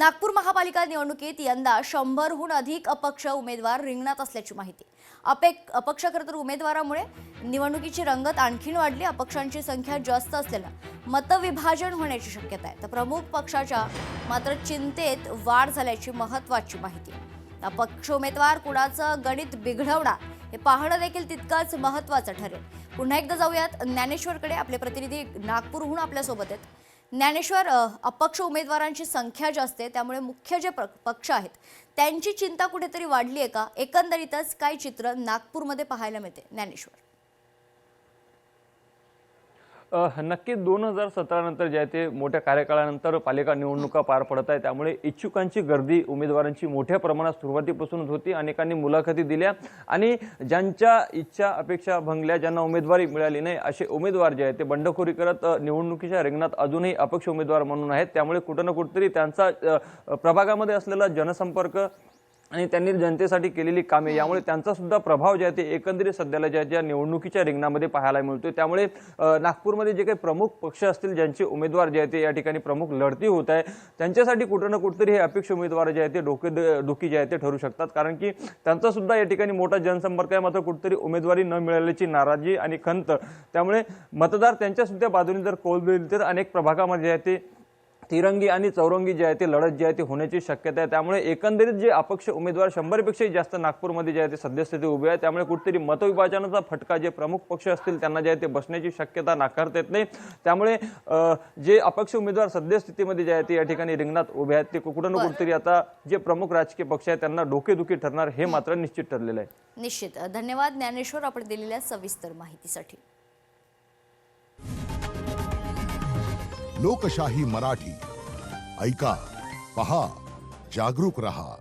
नागपूर महापालिका निवडणुकीत यंदा 100हून अधिक अपक्ष उमेदवार रिंगणात असल्याची माहिती। अपक्ष खरं तर उमेदवारामुळे निवडणुकीची रंगत आणखीन वाढली। अपक्षांची संख्या जास्त असल्याने मतविभाजन होण्याची शक्यता आहे। तर प्रमुख पक्षाच्या मात्र चिंतेत वाढ झाल्याची महत्त्वाची माहिती आहे। अपक्ष उमेदवार कुणाचं गणित बिघडवणार हे पाहणं देखील तितकंच महत्त्वाचं ठरेल। पुन्हा एकदा जाऊयात ज्ञानेश्वरकडे। आपले प्रतिनिधी नागपूरहून आपल्या सोबत आहेत। ज्ञानेश्वर, अपक्ष उमेदवारांची संख्या जास्त आहे, त्यामुळे मुख्य जे पक्ष आहेत त्यांची चिंता कुठेतरी वाढली आहे का? एकंदरीतच काय चित्र नागपूरमध्ये पाहायला मिळते? ज्ञानेश्वर, नक्की 2017 नंतर जे आहे ते मोठ्या कार्यकाळानंतर पालिका निवडणुका पार पडत आहे, त्यामुळे इच्छुकांची गर्दी उमेदवारांची मोठ्या प्रमाणात सुरुवातीपासूनच होती। अनेकांनी मुलाखती दिल्या आणि ज्यांच्या इच्छा अपेक्षा भंगल्या, ज्यांना उमेदवारी मिळाली नाही असे उमेदवार जे आहेत ते बंडखोरी करत निवडणुकीच्या रिंगणात अजूनही अपक्ष उमेदवार म्हणून आहेत। त्यामुळे कुठं ना कुठेतरी त्यांचा प्रभागामध्ये असलेला जनसंपर्क आणि त्यांनी जनतेसाठी केलेली कामे यामुळे त्यांचा सुद्धा प्रभाव जे आहे ते एकंदरीत सध्याला ज्या निवडणुकीच्या रिंगणामध्ये पाहायला मिळतोय। त्यामुळे नागपूरमध्ये जे काही प्रमुख पक्ष असतील, ज्यांचे उमेदवार जे आहेत ते या ठिकाणी प्रमुख लढती होत आहे, त्यांच्यासाठी कुठं ना कुठेतरी हे अपक्ष उमेदवार जे आहेत ते डोकेदुखी जे आहे ते ठरू शकतात। कारण की त्यांचा सुद्धा या ठिकाणी मोठा जनसंपर्क आहे, मात्र कुठेतरी उमेदवारी न मिळाल्याची नाराजी आणि खंत, त्यामुळे मतदार त्यांच्या सुद्धा बाजूने जर कौल दिली तर अनेक प्रभागामध्ये आहे ते तिरंगी आणि चौरंगी जे आहे ते लढत जी आहे ते होण्याची शक्यता आहे। त्यामुळे एकंदरीत जे अपक्ष उमेदवार 100 पेक्षाही जास्त नागपूरमध्ये जे आहे ते सद्यस्थिती उभे आहे, त्यामुळे कुठेतरी मतविभाजनाचा फटका जे प्रमुख पक्ष असतील त्यांना जे आहे ते बसण्याची शक्यता नाकारता येत नाही। त्यामुळे जे अपक्ष उमेदवार सद्यस्थितीमध्ये जे आहे ते या ठिकाणी रिंगणात उभे आहेत ते कुठं ना कुठेतरी आता जे प्रमुख राजकीय पक्ष आहेत त्यांना डोकेदुखी ठरणार हे मात्र निश्चित ठरलेलं आहे। निश्चित। धन्यवाद ज्ञानेश्वर, आपण दिलेल्या सविस्तर माहितीसाठी। लोकशाही मराठी ऐका, पहा, जागरूक रहा।